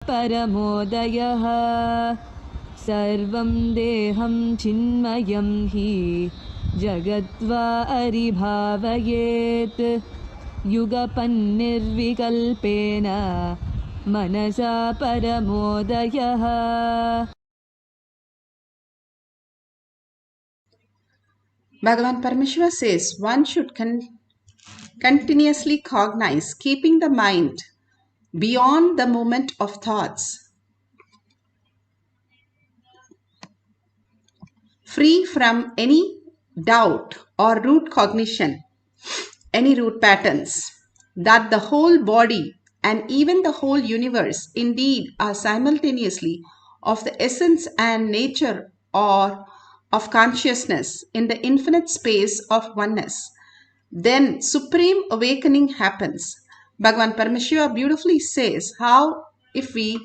परमोदयः सर्वं देहं चिन्मयं हि जगद्वा अरिभावयेत् युगपन्निर्विकल्पेन मनसा परमोदयः. Bhagavan Paramashiva says one should continuously cognize, keeping the mind beyond the moment of thoughts, free from any doubt or root cognition, any root patterns, that the whole body and even the whole universe indeed are simultaneously of the essence and nature or of consciousness in the infinite space of oneness. Then supreme awakening happens. Bhagavan Paramashiva beautifully says how if we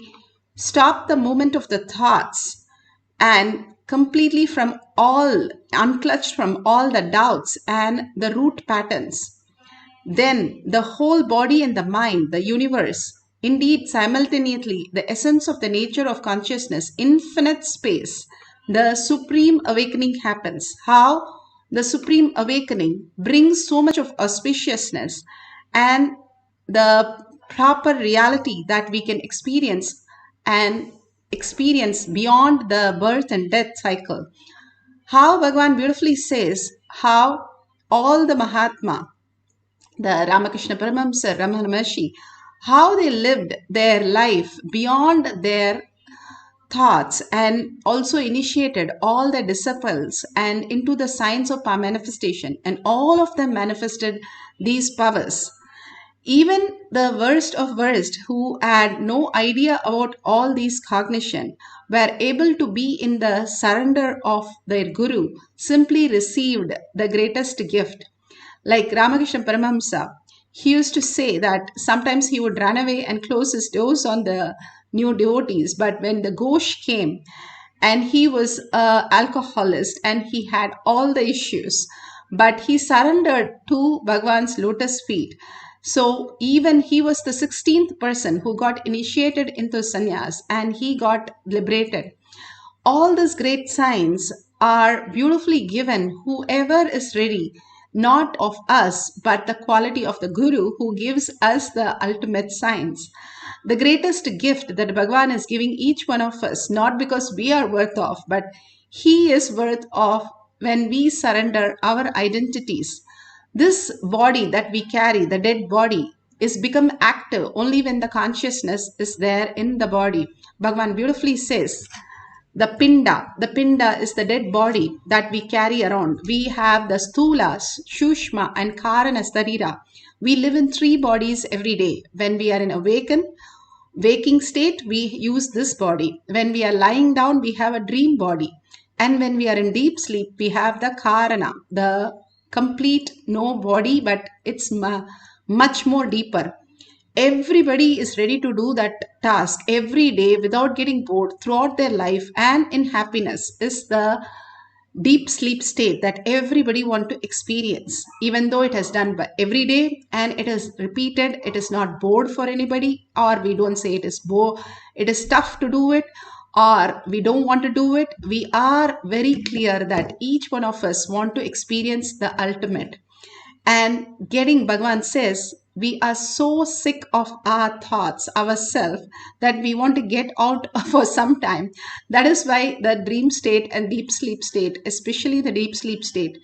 stop the movement of the thoughts and completely from all, unclutched from all the doubts and the root patterns, then the whole body and the mind, the universe, indeed simultaneously the essence of the nature of consciousness, infinite space, the supreme awakening happens. How? The supreme awakening brings so much of auspiciousness and the proper reality that we can experience and experience beyond the birth and death cycle. How Bhagavan beautifully says how all the Mahatma, the Ramakrishna Paramahamsa, Ramana Maharshi, how they lived their life beyond their thoughts and also initiated all their disciples and into the science of power manifestation, and all of them manifested these powers. Even the worst of worst who had no idea about all these cognition were able to be in the surrender of their guru, simply received the greatest gift. Like Ramakrishna Paramahamsa, he used to say that sometimes he would run away and close his doors on the new devotees. But when the Ghosh came and he was an alcoholist and he had all the issues, but he surrendered to Bhagavan's lotus feet. So even he was the 16th person who got initiated into sannyas and he got liberated. All these great signs are beautifully given whoever is ready, not of us, but the quality of the Guru who gives us the ultimate signs. The greatest gift that Bhagavan is giving each one of us, not because we are worth of, but he is worth of when we surrender our identities. This body that we carry, the dead body, is become active only when the consciousness is there in the body. Bhagavan beautifully says, the pinda is the dead body that we carry around. We have the sthula, shushma and karana starira. We live in three bodies every day. When we are in waking state, we use this body. When we are lying down, we have a dream body. And when we are in deep sleep, we have the karana, the complete no body, but it's much more deeper. Everybody is ready to do that task every day without getting bored throughout their life and in happiness is the deep sleep state that everybody want to experience. Even though it has done by every day and it is repeated, it is not bored for anybody, or we don't say it is it is tough to do it, or we don't want to do it. We are very clear that each one of us want to experience the ultimate. And getting, Bhagavan says, we are so sick of our thoughts, ourselves, that we want to get out for some time. That is why the dream state and deep sleep state, especially the deep sleep state,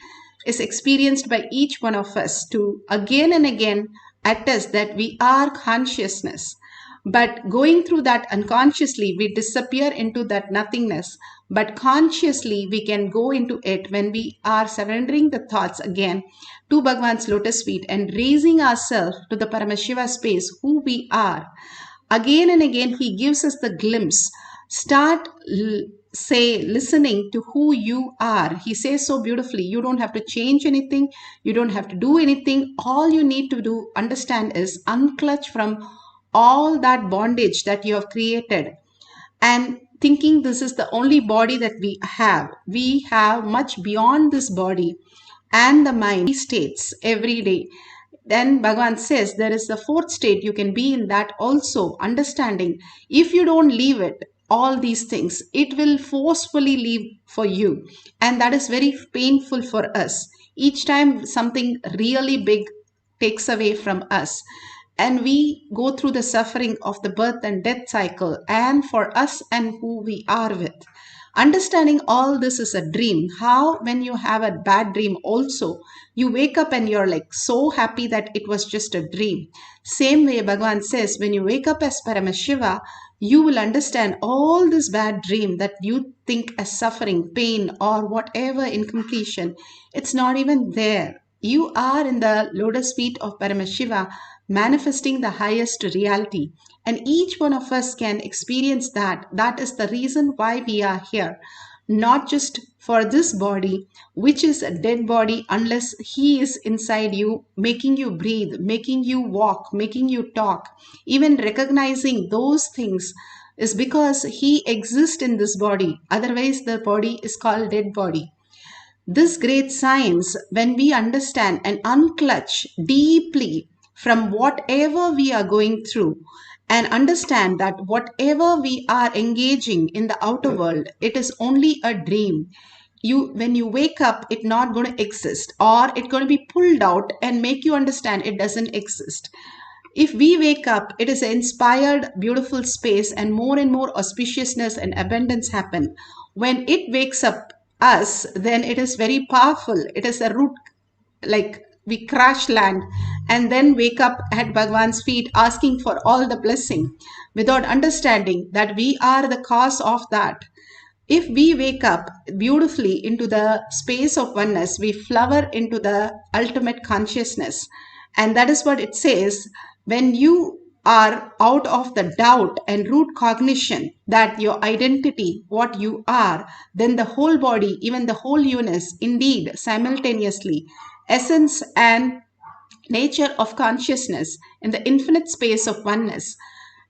is experienced by each one of us to again and again attest that we are consciousness. But going through that unconsciously, we disappear into that nothingness. But consciously, we can go into it when we are surrendering the thoughts again to Bhagavan's lotus feet and raising ourselves to the Paramashiva space, who we are. Again and again, he gives us the glimpse. Start listening to who you are. He says so beautifully, you don't have to change anything. You don't have to do anything. All you need to do, understand, is unclutch from all that bondage that you have created and thinking this is the only body that we have. We have much beyond this body and the mind states every day. then Bhagavan says there is the fourth state. You can be in that also, understanding. If you don't leave it, all these things, it will forcefully leave for you. And that is very painful for us. Each time something really big takes away from us, and we go through the suffering of the birth and death cycle, and for us and who we are with. Understanding all this is a dream. How, when you have a bad dream, also you wake up and you're like so happy that it was just a dream. Same way, Bhagavan says, when you wake up as Paramashiva, you will understand all this bad dream that you think as suffering, pain, or whatever incompletion. It's not even there. You are in the lotus feet of Paramashiva, manifesting the highest reality. And each one of us can experience that. That is the reason why we are here. Not just for this body, which is a dead body, unless He is inside you, making you breathe, making you walk, making you talk. Even recognizing those things is because He exists in this body. Otherwise, the body is called dead body. This great science, when we understand and unclutch deeply from whatever we are going through, and understand that whatever we are engaging in the outer world, it is only a dream. When you wake up, it's not going to exist, or it's going to be pulled out and make you understand it doesn't exist. If we wake up, it is an inspired, beautiful space, and more auspiciousness and abundance happen. When it wakes up us, then it is very powerful. It is a root, like we crash land and then wake up at Bhagavan's feet asking for all the blessing without understanding that we are the cause of that. If we wake up beautifully into the space of oneness, we flower into the ultimate consciousness. And that is what it says. When you are out of the doubt and root cognition that your identity, what you are, then the whole body, even the whole universe, indeed, simultaneously, essence and nature of consciousness in the infinite space of oneness,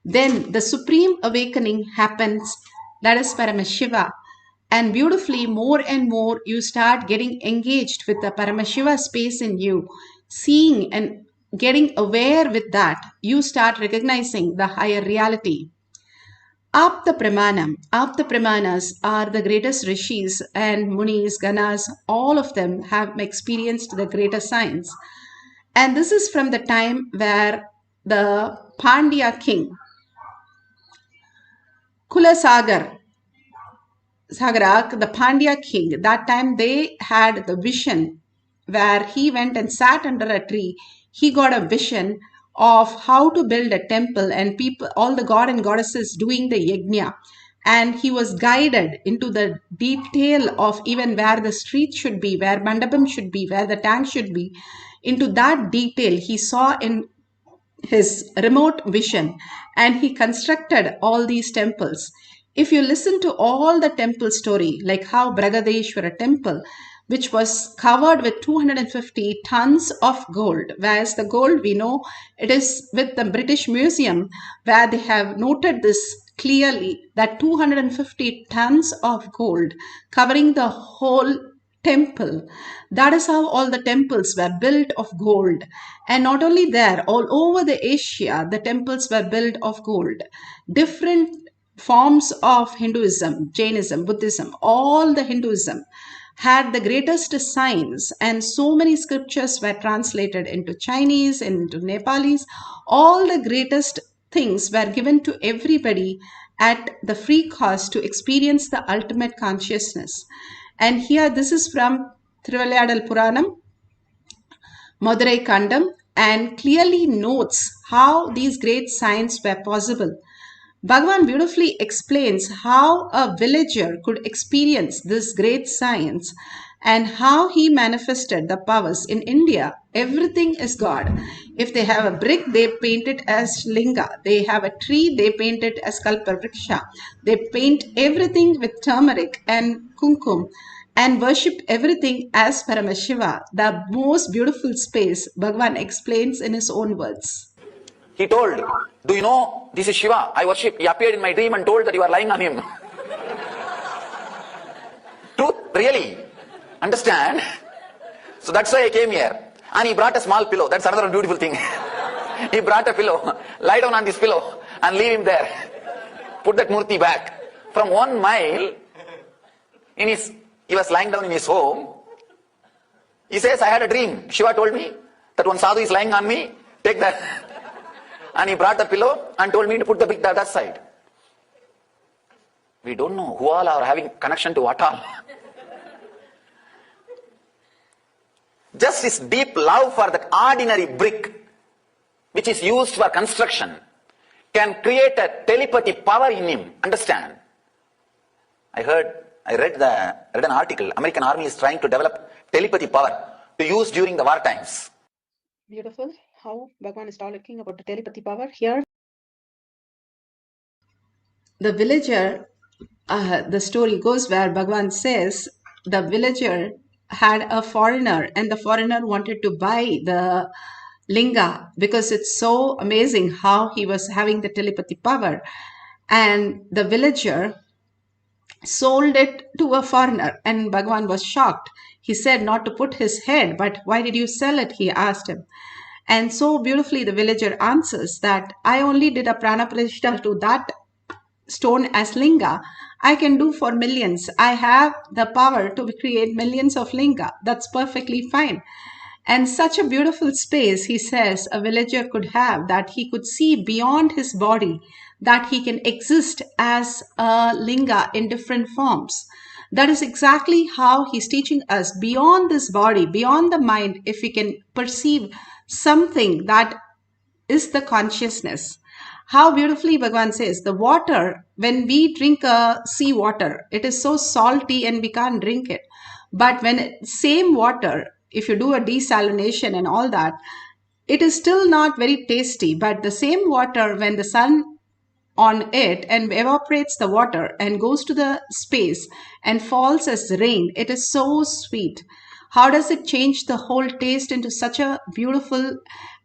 then the supreme awakening happens. That is Paramashiva. And beautifully, more and more, you start getting engaged with the Paramashiva space in you, seeing and getting aware with that. You start recognizing the higher reality. Apta Pramanas are the greatest rishis and munis, ganas, all of them have experienced the greater science. And this is from the time where the Pandya king, Kulasagar, Sagarak, the Pandya king, that time they had the vision where he went and sat under a tree. He got a vision of how to build a temple, and people, all the god and goddesses doing the yajna. And he was guided into the detail of even where the street should be, where mandapam should be, where the tank should be. Into that detail he saw in his remote vision, and he constructed all these temples. If you listen to all the temple story, like how Bragadeshwara temple, which was covered with 250 tons of gold, whereas the gold we know it is with the British Museum, where they have noted this clearly, that 250 tons of gold covering the whole temple. That is how all the temples were built of gold. And not only there, all over the Asia, the temples were built of gold. Different forms of Hinduism, Jainism, Buddhism, all the Hinduism had the greatest science, and so many scriptures were translated into Chinese, into Nepalese. All the greatest things were given to everybody at the free cost to experience the ultimate consciousness. And here, this is from Thiruvilayadal Puranam, Madurai Kandam, and clearly notes how these great science were possible. Bhagavan beautifully explains how a villager could experience this great science and how he manifested the powers. In India, everything is God. If they have a brick, they paint it as linga. They have a tree, they paint it as kalpavriksha. They paint everything with turmeric and kumkum and worship everything as Paramashiva, the most beautiful space. Bhagavan explains in his own words. He told, do you know this is Shiva? I worship. He appeared in my dream and told that you are lying on him. Truth, really. Understand? So that's why I came here. And he brought a small pillow. That's another beautiful thing. He brought a pillow. Lie down on this pillow and leave him there. Put that murti back. From 1 mile, he was lying down in his home. He says, I had a dream. Shiva told me that one sadhu is lying on me. Take that. And he brought the pillow and told me to put the big that side. We don't know who all are having connection to what all. Just his deep love for that ordinary brick, which is used for construction, can create a telepathy power in him. Understand? I read an article. American Army is trying to develop telepathy power to use during the war times. Beautiful how Bhagavan is talking about the telepathy power here. The villager, the story goes where Bhagavan says the villager had a foreigner and the foreigner wanted to buy the linga because it's so amazing how he was having the telepathy power. And the villager sold it to a foreigner and Bhagavan was shocked. He said not to put his head, but why did you sell it? He asked him. And so beautifully the villager answers that I only did a prana pratishtha to that stone as linga. I can do for millions. I have the power to create millions of linga. That's perfectly fine. And such a beautiful space, he says, a villager could have, that he could see beyond his body, that he can exist as a linga in different forms. That is exactly how he's teaching us, beyond this body, beyond the mind, if we can perceive something that is the consciousness. How beautifully Bhagavan says, the water, when we drink sea water, it is so salty and we can't drink it. But when same water, if you do a desalination and all that, it is still not very tasty. But the same water, when the sun on it and evaporates the water and goes to the space and falls as rain, it is so sweet. How does it change the whole taste into such a beautiful,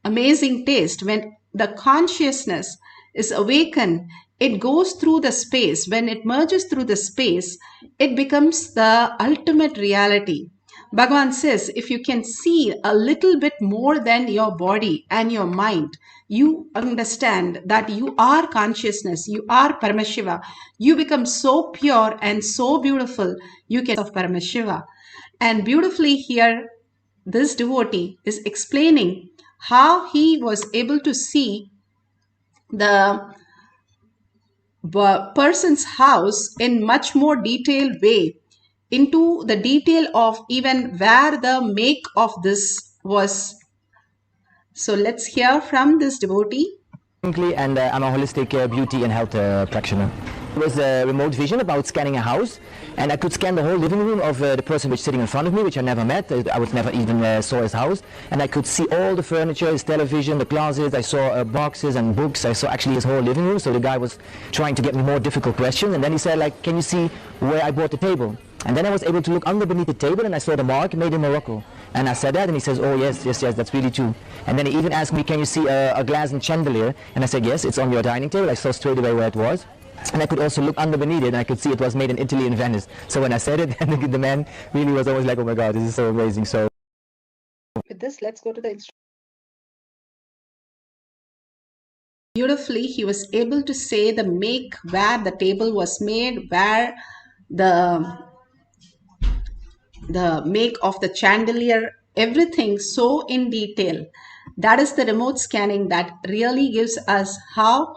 amazing taste? When the consciousness is awakened, it goes through the space. When it merges through the space, it becomes the ultimate reality. Bhagavan says, if you can see a little bit more than your body and your mind, you understand that you are consciousness, you are Paramashiva. You become so pure and so beautiful, you can of Paramashiva. And beautifully here, this devotee is explaining how he was able to see the person's house in much more detailed way, into the detail of even where the make of this was. So let's hear from this devotee. And I'm a holistic beauty and health practitioner. It was a remote vision about scanning a house, and I could scan the whole living room of the person which is sitting in front of me, which I never met. I would never even saw his house, and I could see all the furniture, his television, the closets. I saw boxes and books. I saw actually his whole living room. So the guy was trying to get me more difficult questions, and then he said, like, can you see where I bought the table? And then I was able to look under beneath the table, and I saw the mark made in Morocco. And I said that, and he says, oh yes, that's really true. And then he even asked me, can you see a glass and chandelier? And I said, yes, it's on your dining table. I saw straight away where it was. And I could also look under beneath it, and I could see it was made in Italy, in Venice. So when I said it, the man really was always like, oh my God, this is so amazing. So with this, let's go to the instruction. Beautifully, he was able to say the make, where the table was made, where the make of the chandelier, everything so in detail. That is the remote scanning that really gives us how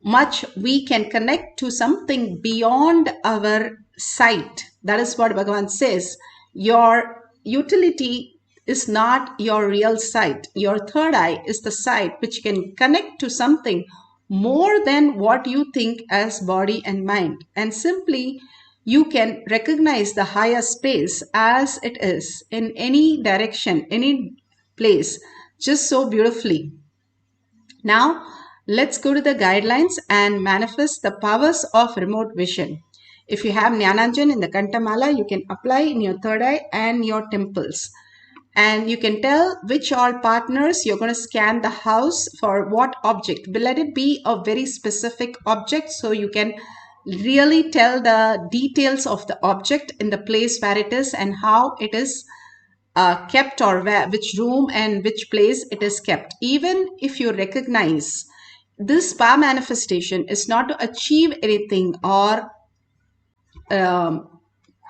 much we can connect to something beyond our sight. That is what Bhagavan says. Your utility is not your real sight. Your third eye is the sight which can connect to something more than what you think as body and mind. And simply you can recognize the higher space as it is in any direction, any place, just so beautifully. Now, let's go to the guidelines and manifest the powers of remote vision. If you have Jnananjan in the Kantamala, you can apply in your third eye and your temples. And you can tell which all partners you're going to scan the house for what object. But let it be a very specific object so you can really tell the details of the object in the place where it is and how it is kept, or where, which room and which place it is kept. Even if you recognize this power manifestation is not to achieve anything or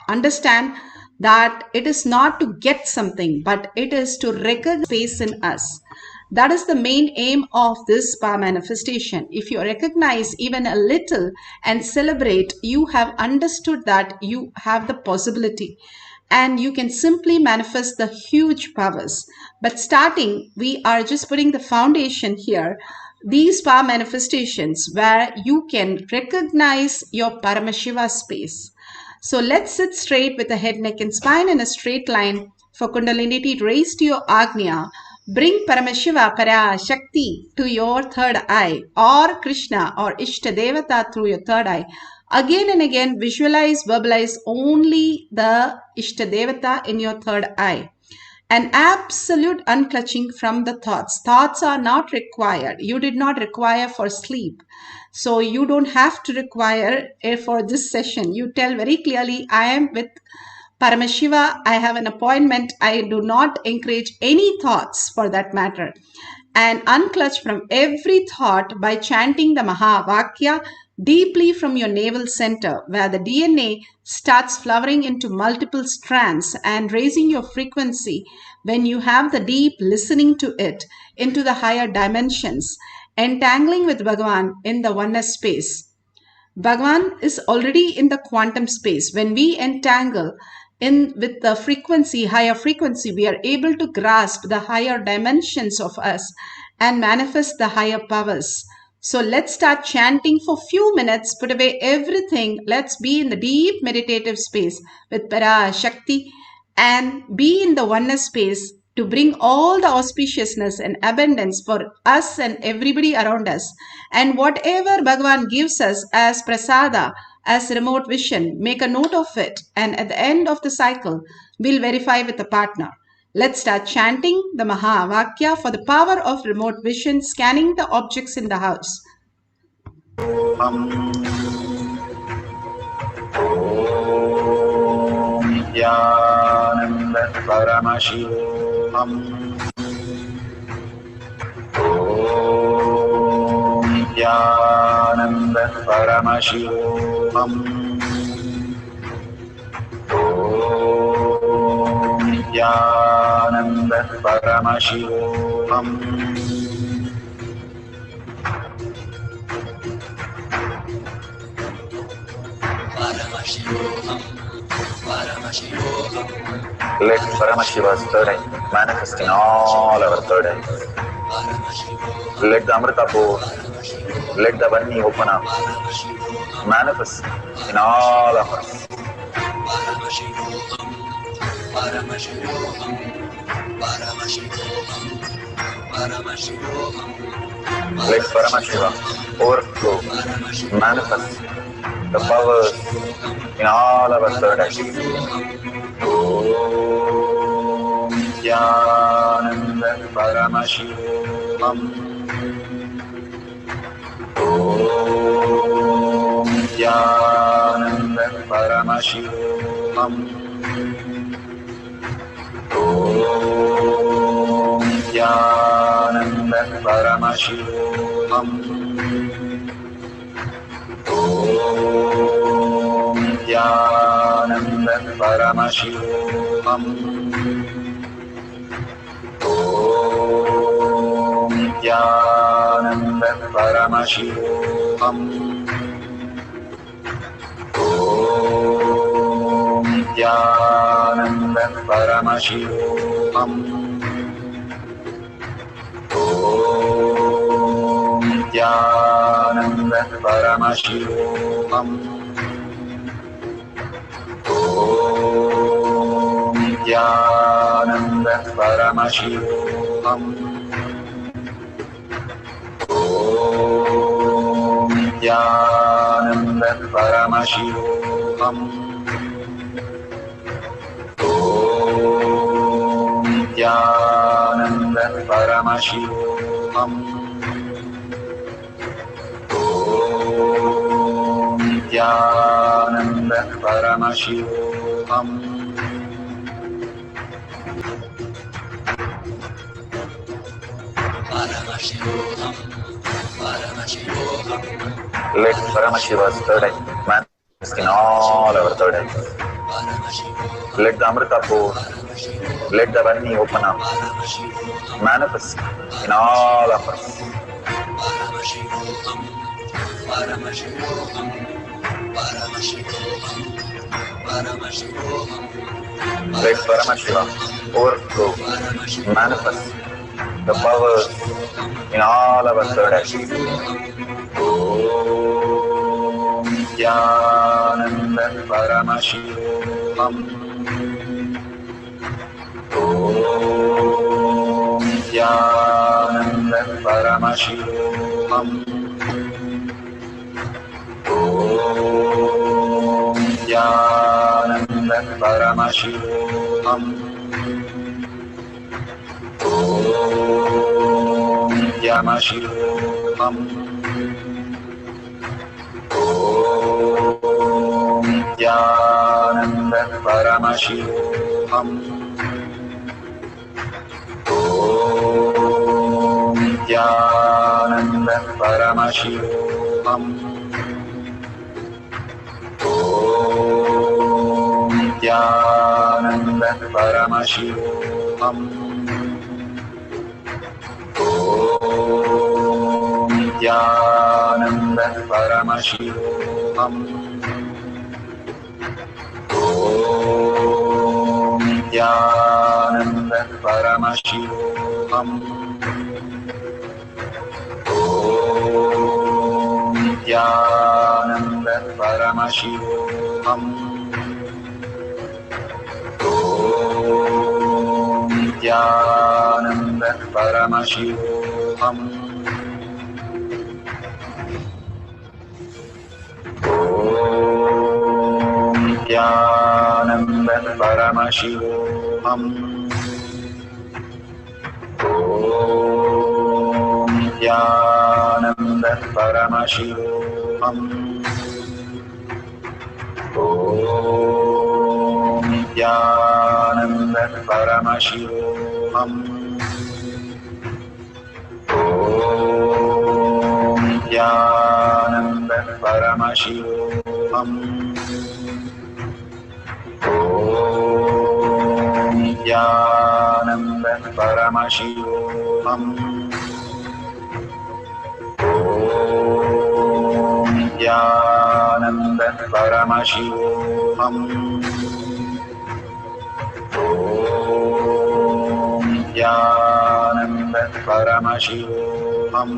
understand that it is not to get something, but it is to recognize space in us. That is the main aim of this power manifestation. If you recognize even a little and celebrate, you have understood that you have the possibility and you can simply manifest the huge powers. But starting, we are just putting the foundation here. These power manifestations where you can recognize your Paramashiva space. So let's sit straight with the head, neck and spine in a straight line. For Kundalini raise to your Agnya. Bring Paramashiva, Parashakti to your third eye, or Krishna or Ishta Devata through your third eye. Again and again visualize, verbalize only the Ishta Devata in your third eye. An absolute unclutching from the thoughts. Thoughts are not required. You did not require for sleep. So you don't have to require for this session. You tell very clearly, I am with Paramashiva, I have an appointment. I do not encourage any thoughts for that matter. And unclutch from every thought by chanting the Mahavakya deeply from your navel center, where the DNA starts flowering into multiple strands and raising your frequency when you have the deep listening to it into the higher dimensions, entangling with Bhagavan in the oneness space. Bhagavan is already in the quantum space. When we entangle in with the frequency, higher frequency, we are able to grasp the higher dimensions of us and manifest the higher powers. So let's start chanting for few minutes, put away everything. Let's be in the deep meditative space with Parashakti and be in the oneness space to bring all the auspiciousness and abundance for us and everybody around us. And whatever Bhagavan gives us as prasada, as remote vision, make a note of it. And at the end of the cycle, we'll verify with a partner. Let's start chanting the Mahavakya for the power of remote vision, scanning the objects in the house. Nithyananda Paramashivoham. Nithyananda Paramashivoham. Nithyananda Paramashivoham. Let Paramashiva's third eye manifest in all our third eyes. Let the Amrita pour, let the Vani open up, manifest in all of us. Let Paramashiva overflow, manifest the powers in all our third eyes. Om Nithyananda Paramashivoham. Om Nithyananda Paramashivoham. Om Nithyananda Paramashivoham. Om Nithyananda Paramashivoham. Om Nithyananda Paramashivoham. Om Nithyananda Paramashivoham. Om Nithyananda Paramashivoham. Om Nithyananda Paramashivoham. Om Nithyananda Paramashivoham. Om Nithyananda Paramashivoham. Om Nithyananda Paramashivoham. Let Paramashiva's third eye manifest in all our third eyes. Let the Amrita pour, let the Varni open up, manifest in all of us. Let Paramashiva overflow, manifest the powers in all our third eyes. Om Nithyananda Paramashivoham. Om Nithyananda Paramashivoham. Om Nithyananda Paramashivoham. Om Nithyamashivoham. Om Nithyananda Paramashivoham. Om Nithyananda Paramashivoham. Om Nithyananda Paramashivoham. Om Nithyananda Paramashivoham. Om Nithyananda Paramashivoham. Om Nithyananda Paramashivoham. Om Nithyananda Paramashivoham. Om Nithyananda Paramashivoham. Om Nithyananda Paramashivoham. Om Nithyananda Paramashivoham. Om Nithyananda Paramashivoham. Om Nithyananda Paramashivoham. Om Nithyananda Paramashivoham. Om Nithyananda Paramashivoham.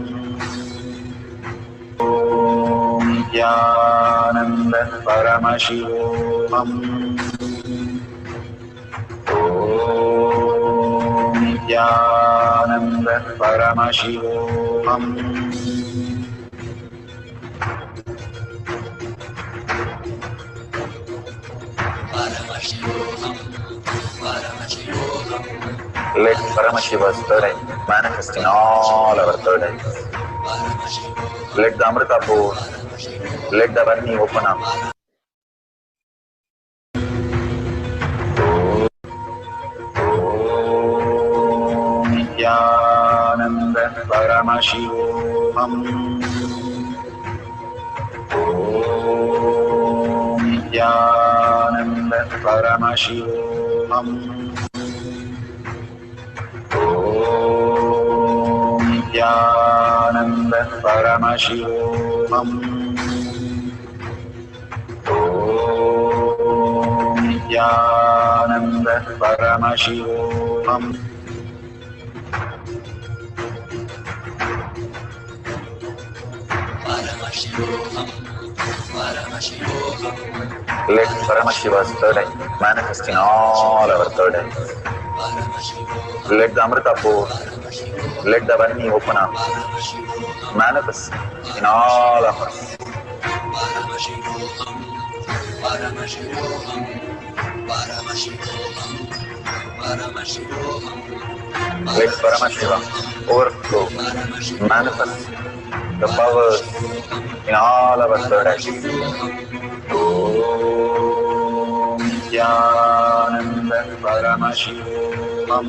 Om Nithyananda Paramashivoham. Om Nithyananda Paramashivoham. Let Paramashiva's third eye manifest in all our third eyes. Let the Amrita pour, let the Varni open up. Om Nithyananda Paramashivoham. Om Nithyananda Paramashivoham. Om Nithyananda Paramashivoham. Om Nithyananda Paramashivoham. Let Paramashiva's third eye manifest in all our third eyes. Let the Amrita pour, let the Varni open up, manifest in all of us. Let Paramashiva overflow, manifest the powers in all our third eyes. Om Nithyananda Paramashivoham.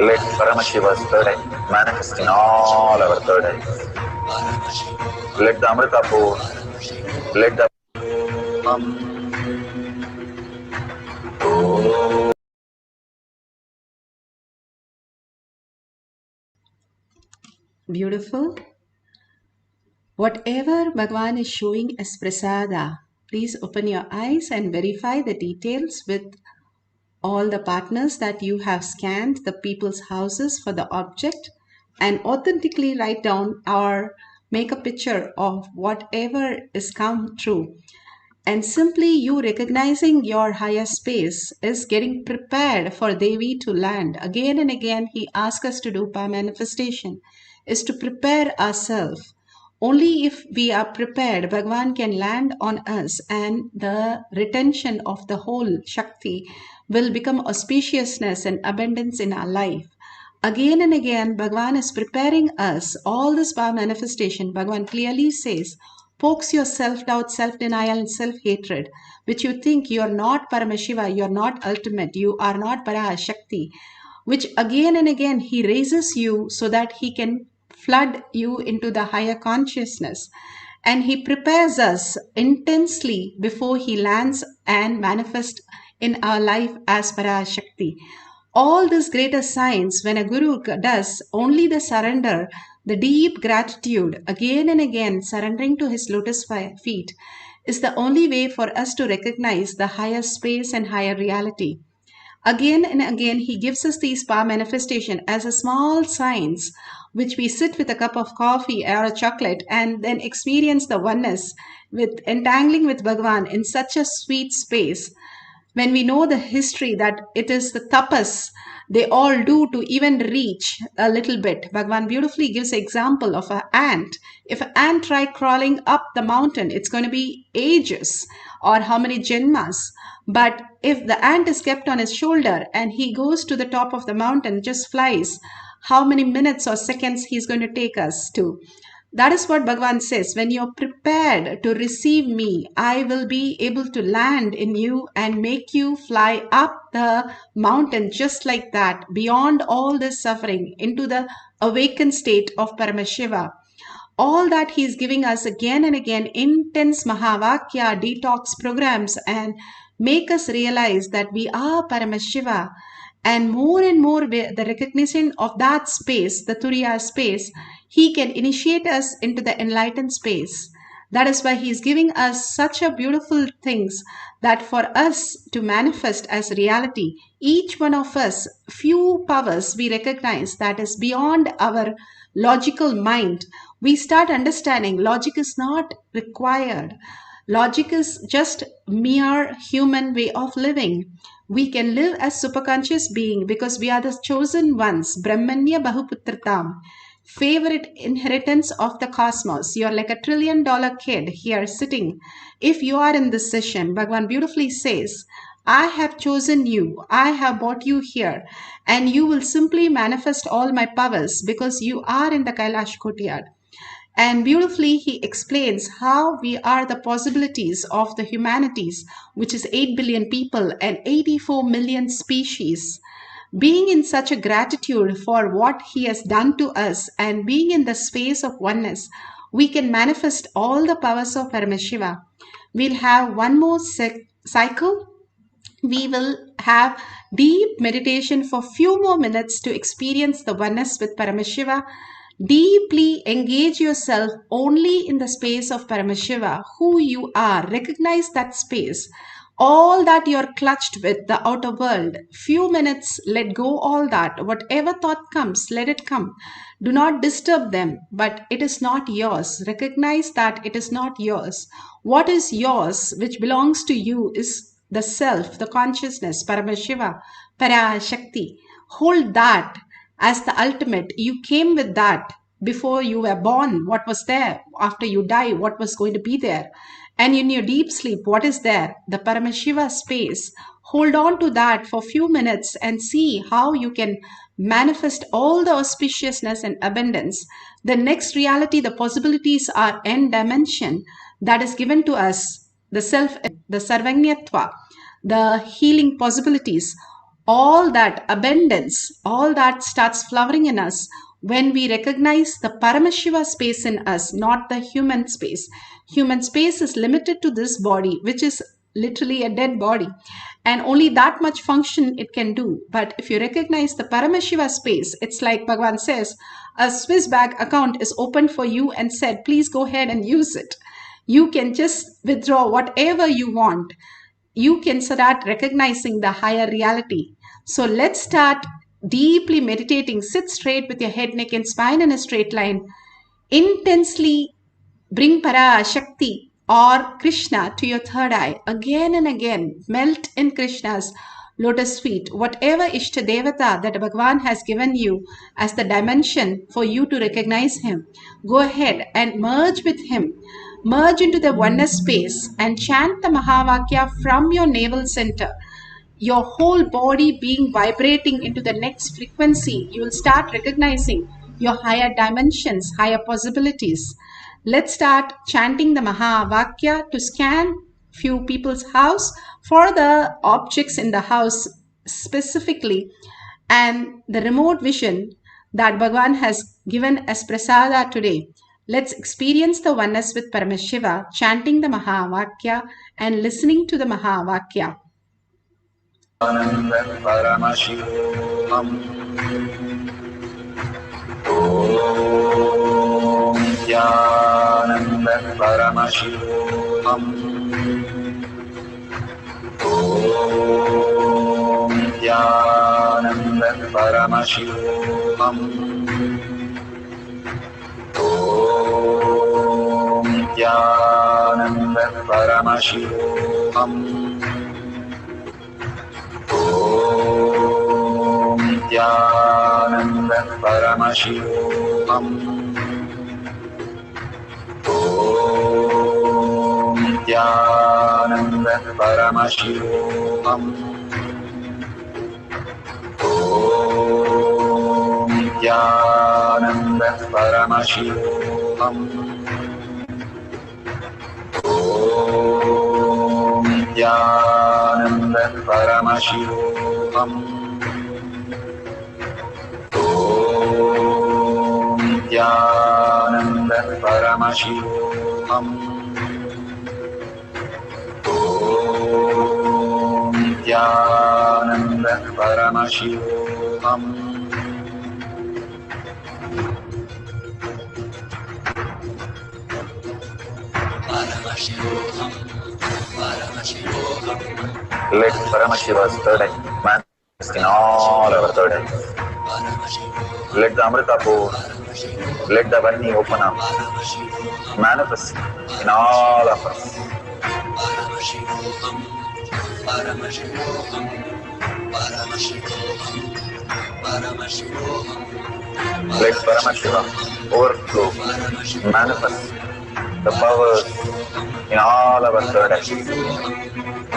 Let Paramashiva's third eye manifest in all our third eyes. Let the Amrita pour. Let the Beautiful. Whatever Bhagavan is showing as prasada, please open your eyes and verify the details with all the partners that you have scanned the people's houses for the object, and authentically write down or make a picture of whatever is come true. And simply you recognizing your higher space is getting prepared for Devi to land. Again and again, he asks us to do power manifestation, is to prepare ourselves. Only if we are prepared, Bhagavan can land on us, and the retention of the whole Shakti will become auspiciousness and abundance in our life. Again and again, Bhagavan is preparing us. All this power manifestation, Bhagavan clearly says, pokes your self-doubt, self-denial, and self-hatred, which you think you are not Paramashiva, you are not ultimate, you are not Parashakti, which again and again he raises you so that he can flood you into the higher consciousness. And he prepares us intensely before he lands and manifests in our life as Parashakti. All this greater science, when a guru does only the surrender, the deep gratitude, again and again surrendering to his lotus feet, is the only way for us to recognize the higher space and higher reality. Again and again, he gives us these power manifestation as a small science, which we sit with a cup of coffee or a chocolate and then experience the oneness with entangling with Bhagavan in such a sweet space. When we know the history that it is the tapas they all do to even reach a little bit. Bhagavan beautifully gives an example of an ant. If an ant try crawling up the mountain, it's going to be ages or how many janmas. But if the ant is kept on his shoulder and he goes to the top of the mountain, just flies, how many minutes or seconds he's going to take us to. That is what Bhagavan says. When you're prepared to receive me, I will be able to land in you and make you fly up the mountain just like that, beyond all this suffering, into the awakened state of Paramashiva. All that he is giving us again and again, intense Mahavakya detox programs, and make us realize that we are Paramashiva. And more the recognition of that space, the Turiya space, he can initiate us into the enlightened space. That is why he is giving us such a beautiful things that for us to manifest as reality, each one of us, few powers we recognize that is beyond our logical mind. We start understanding logic is not required. Logic is just mere human way of living. We can live as superconscious being because we are the chosen ones. Brahmanya Bahuputratam. Favorite inheritance of the cosmos. You're like $1 trillion kid here sitting. If you are in this session, Bhagavan beautifully says, I have chosen you. I have brought you here. And you will simply manifest all my powers because you are in the Kailash Courtyard. And beautifully, he explains how we are the possibilities of the humanities, which is 8 billion people and 84 million species. Being in such a gratitude for what he has done to us and being in the space of oneness, we can manifest all the powers of Paramashiva. We'll have one more cycle. We will have deep meditation for few more minutes to experience the oneness with Paramashiva. Deeply engage yourself only in the space of Paramashiva, who you are. Recognize that space. All that you're clutched with, the outer world. Few minutes, let go all that. Whatever thought comes, let it come. Do not disturb them, but it is not yours. Recognize that it is not yours. What is yours, which belongs to you, is the self, the consciousness, Paramashiva, Parashakti. Hold that as the ultimate. You came with that before you were born. What was there? After you die, what was going to be there? And in your deep sleep, what is there? The Paramashiva space. Hold on to that for a few minutes and see how you can manifest all the auspiciousness and abundance. The next reality, the possibilities are n dimension that is given to us. The self, the sarvanyatva, the healing possibilities. all that abundance, all that starts flowering in us when we recognize the Paramashiva space in us, not the human space. Human space is limited to this body, which is literally a dead body, and only that much function it can do. But if you recognize the Paramashiva space, it's like Bhagavan says, a Swiss bank account is opened for you and said, please go ahead and use it. You can just withdraw whatever you want. You can start recognizing the higher reality. So let's start deeply meditating. Sit straight with your head, neck, and spine in a straight line. Intensely bring Parashakti or Krishna to your third eye again and again. Melt in Krishna's lotus feet. Whatever Ishta Devata that Bhagavan has given you as the dimension for you to recognize him, go ahead and merge with him. Merge into the oneness space and chant the Mahavakya from your navel center. Your whole body being vibrating into the next frequency, you will start recognizing your higher dimensions, higher possibilities. Let's start chanting the Mahavakya to scan few people's house for the objects in the house specifically, and the remote vision that Bhagavan has given as prasada today. Let's experience the oneness with Paramashiva, chanting the Mahavakya and listening to the Mahavakya. Paramashivoham. Om Nithyananda Paramashivoham. Om Nithyananda Paramashivoham. Om Nithyananda Paramashivoham. Om Nithyananda Paramashivoham. Om Nithyananda Paramashivoham. Om Nithyananda Paramashivoham. Om Nithyananda Paramashivoham. Om Nithyananda Paramashivoham. Om Nithyananda Paramashivoham. Let Paramashiva's third eye manifest in all our third eyes. Let the Amrita pour, let the Varni open up, manifest in all of us. Paramashivoham, Paramashivoham, Paramashivoham, Paramashivoham. Let Paramashiva overflow, manifest the powers in all our third eyes. Om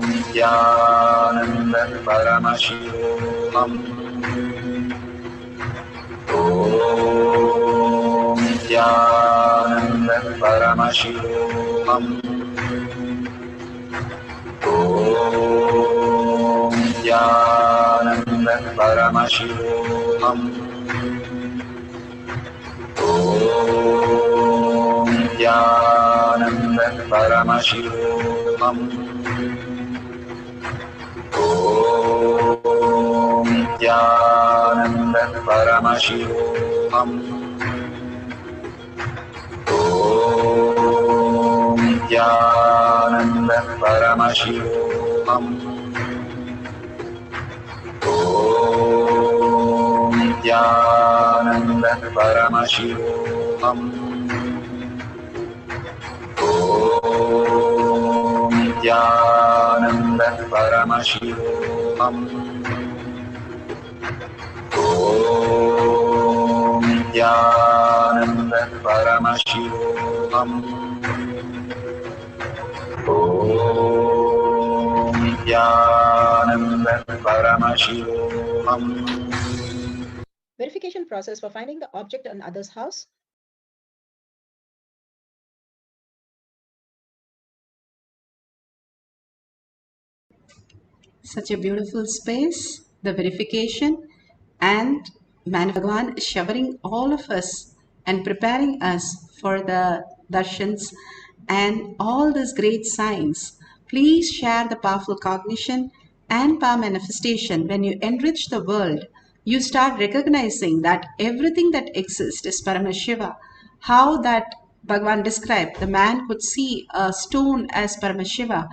Nithyananda Paramashivoham. Om Nithyananda Paramashivoham. Om Nithyananda Paramashivoham. Om Nithyananda Paramashivoham. Om Nithyananda Paramashivoham. Om Nithyananda Paramashivoham. Om Nithyananda Paramashivoham. Om Nithyananda Paramashivoham. Om Nithyananda Paramashivoham. Om Nithyananda Paramashivoham. Verification process for finding the object in others' house. Such a beautiful space, the verification, and Bhagavan is showering all of us and preparing us for the darshans and all these great signs. Please share the powerful cognition and power manifestation. When you enrich the world, you start recognizing that everything that exists is Paramashiva. How that Bhagavan described, the man could see a stone as Paramashiva.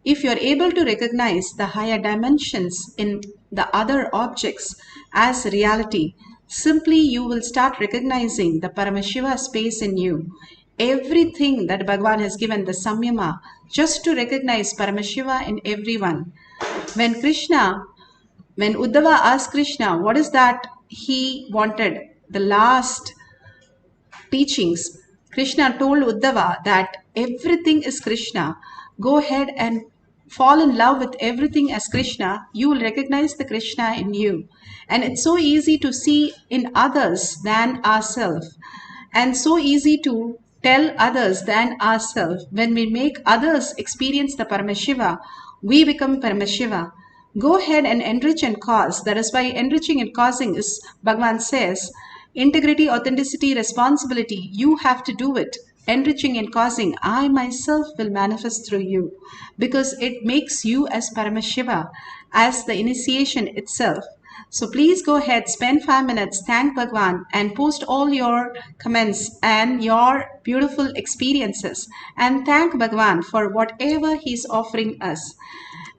If you're able to recognize the higher dimensions in the other objects as reality, simply you will start recognizing the Paramashiva space in you. Everything that Bhagavan has given, the Samyama, just to recognize Paramashiva in everyone. When Uddhava asked Krishna, what is that he wanted, the last teachings, Krishna told Uddhava that everything is Krishna. Go ahead and fall in love with everything as Krishna. You will recognize the Krishna in you. And it's so easy to see in others than ourselves. And so easy to tell others than ourselves. When we make others experience the Paramashiva, we become Paramashiva. Go ahead and enrich and cause. That is why enriching and causing is, Bhagavan says, integrity, authenticity, responsibility. You have to do it. Enriching and causing, I myself will manifest through you, because it makes you as Paramashiva, as the initiation itself. So please go ahead, spend 5 minutes, thank Bhagavan, and post all your comments and your beautiful experiences, and thank Bhagavan for whatever he's offering us.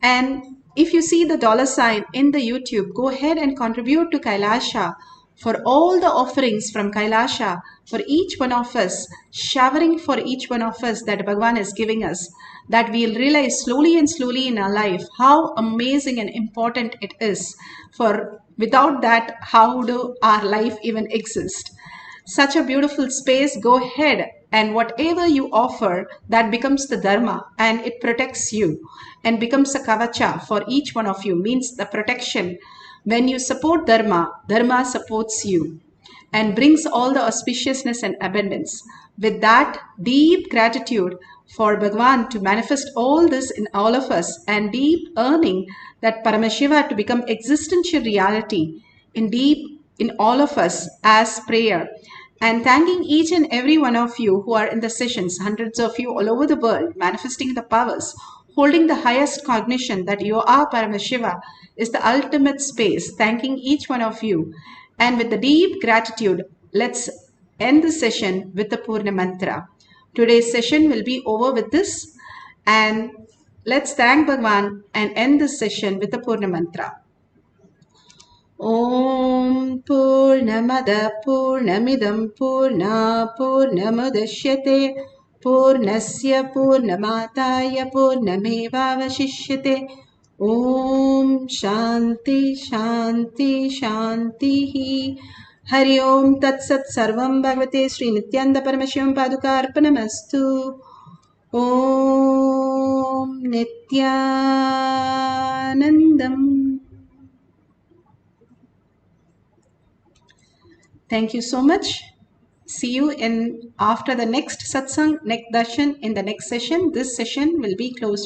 And if you see the $ in the YouTube, go ahead and contribute to Kailasha for all the offerings from Kailasha, for each one of us, showering for each one of us that Bhagavan is giving us, that we'll realize slowly and slowly in our life how amazing and important it is. For without that, how do our life even exist? Such a beautiful space. Go ahead and whatever you offer, that becomes the dharma, and it protects you and becomes a kavacha for each one of you, means the protection. When you support dharma, dharma supports you and brings all the auspiciousness and abundance. With that deep gratitude for Bhagavan to manifest all this in all of us, and deep earning that Paramashiva to become existential reality in all of us as prayer, and thanking each and every one of you who are in the sessions, hundreds of you all over the world, manifesting the powers, holding the highest cognition that you are Paramashiva is the ultimate space, thanking each one of you. And with the deep gratitude, let's end the session with the Purna Mantra. Today's session will be over with this, and let's thank Bhagavan and end this session with the Purna Mantra. Om Purnamada Purnamidam Purna Purnamudashyate Purnasya Purnamataya Purnamevavashishyate. Om Shanti Shanti Shanti. Hari Om Tat Sat Sarvam Bhagavate Sri Nithyananda Paramashivam Padukarpanamastu. Om Nithyanandam. Thank you so much. See you in after the next satsang, next darshan in the next session. This session will be closed.